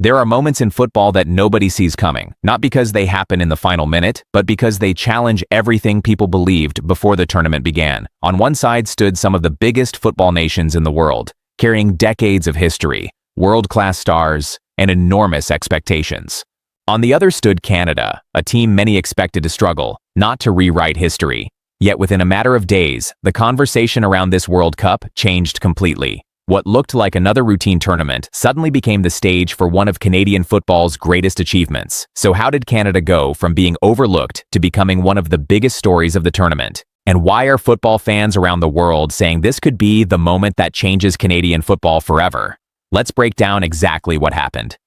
There are moments in football that nobody sees coming, not because they happen in the final minute, but because they challenge everything people believed before the tournament began. On one side stood some of the biggest football nations in the world, carrying decades of history, world-class stars, and enormous expectations. On the other stood Canada, a team many expected to struggle, not to rewrite history. Yet within a matter of days, the conversation around this World Cup changed completely. What looked like another routine tournament suddenly became the stage for one of Canadian football's greatest achievements. So how did Canada go from being overlooked to becoming one of the biggest stories of the tournament? And why are football fans around the world saying this could be the moment that changes Canadian football forever? Let's break down exactly what happened.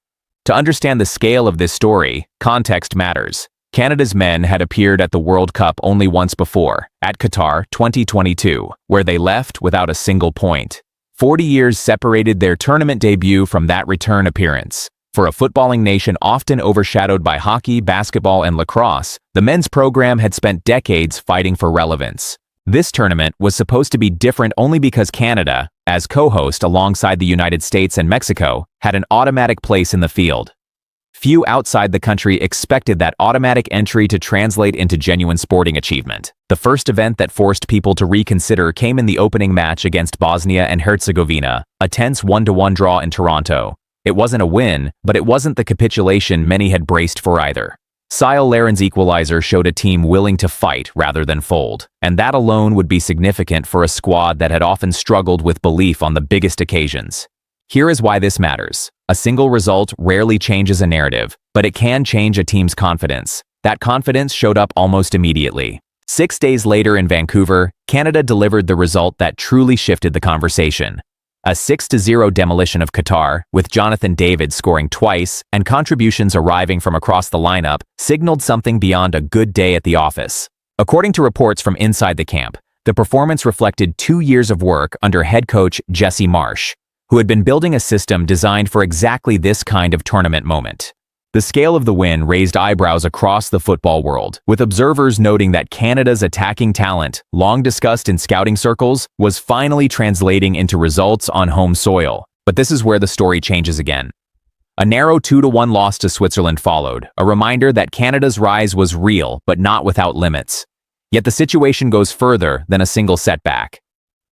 To understand the scale of this story, context matters. Canada's men had appeared at the World Cup only once before, at Qatar 2022, where they left without a single point. 40 years separated their tournament debut from that return appearance. For a footballing nation often overshadowed by hockey, basketball, and lacrosse, the men's program had spent decades fighting for relevance. This tournament was supposed to be different only because Canada, as co-host alongside the United States and Mexico, had an automatic place in the field. Few outside the country expected that automatic entry to translate into genuine sporting achievement. The first event that forced people to reconsider came in the opening match against Bosnia and Herzegovina, a tense 1-1 draw in Toronto. It wasn't a win, but it wasn't the capitulation many had braced for either. Cyle Larin's equalizer showed a team willing to fight rather than fold, and that alone would be significant for a squad that had often struggled with belief on the biggest occasions. Here is why this matters. A single result rarely changes a narrative, but it can change a team's confidence. That confidence showed up almost immediately. 6 days later in Vancouver, Canada delivered the result that truly shifted the conversation. A 6-0 demolition of Qatar, with Jonathan Davies scoring twice and contributions arriving from across the lineup, signaled something beyond a good day at the office. According to reports from inside the camp, the performance reflected 2 years of work under head coach Jesse Marsch, who had been building a system designed for exactly this kind of tournament moment. The scale of the win raised eyebrows across the football world, with observers noting that Canada's attacking talent, long discussed in scouting circles, was finally translating into results on home soil. But this is where the story changes again. A narrow 2-1 loss to Switzerland followed, a reminder that Canada's rise was real, but not without limits. Yet the situation goes further than a single setback.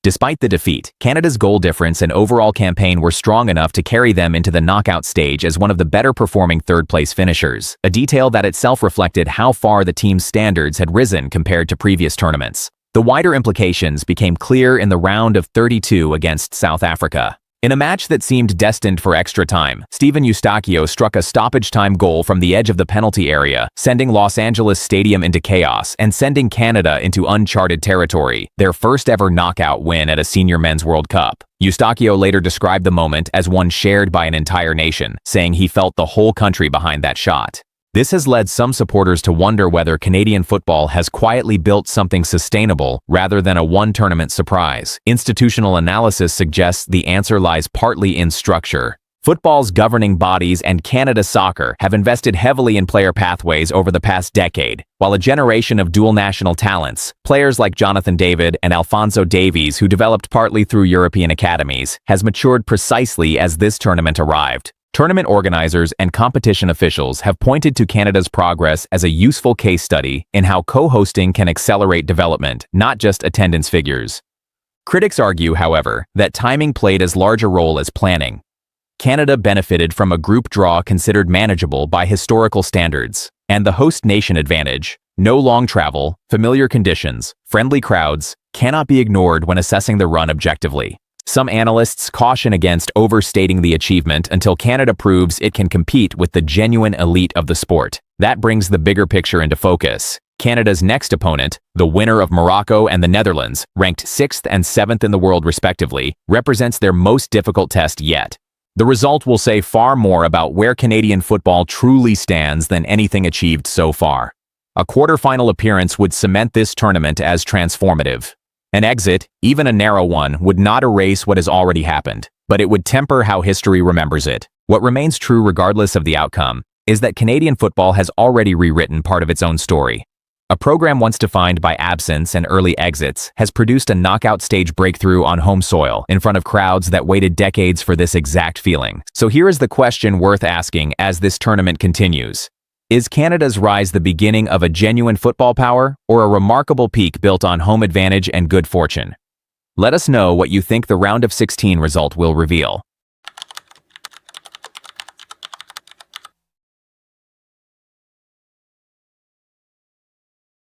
Despite the defeat, Canada's goal difference and overall campaign were strong enough to carry them into the knockout stage as one of the better-performing third-place finishers, a detail that itself reflected how far the team's standards had risen compared to previous tournaments. The wider implications became clear in the round of 32 against South Africa. In a match that seemed destined for extra time, Steven Eustáquio struck a stoppage-time goal from the edge of the penalty area, sending Los Angeles Stadium into chaos and sending Canada into uncharted territory, their first-ever knockout win at a senior men's World Cup. Eustáquio later described the moment as one shared by an entire nation, saying he felt the whole country behind that shot. This has led some supporters to wonder whether Canadian football has quietly built something sustainable rather than a one-tournament surprise. Institutional analysis suggests the answer lies partly in structure. Football's governing bodies and Canada Soccer have invested heavily in player pathways over the past decade, while a generation of dual national talents, players like Jonathan David and Alphonso Davies, who developed partly through European academies, has matured precisely as this tournament arrived. Tournament organizers and competition officials have pointed to Canada's progress as a useful case study in how co-hosting can accelerate development, not just attendance figures. Critics argue, however, that timing played as large a role as planning. Canada benefited from a group draw considered manageable by historical standards, and the host nation advantage, no long travel, familiar conditions, friendly crowds, cannot be ignored when assessing the run objectively. Some analysts caution against overstating the achievement until Canada proves it can compete with the genuine elite of the sport. That brings the bigger picture into focus. Canada's next opponent, the winner of Morocco and the Netherlands, ranked 6th and 7th in the world respectively, represents their most difficult test yet. The result will say far more about where Canadian football truly stands than anything achieved so far. A quarterfinal appearance would cement this tournament as transformative. An exit, even a narrow one, would not erase what has already happened, but it would temper how history remembers it. What remains true regardless of the outcome is that Canadian football has already rewritten part of its own story. A program once defined by absence and early exits has produced a knockout stage breakthrough on home soil in front of crowds that waited decades for this exact feeling. So here is the question worth asking as this tournament continues. Is Canada's rise the beginning of a genuine football power or a remarkable peak built on home advantage and good fortune? Let us know what you think the round of 16 result will reveal.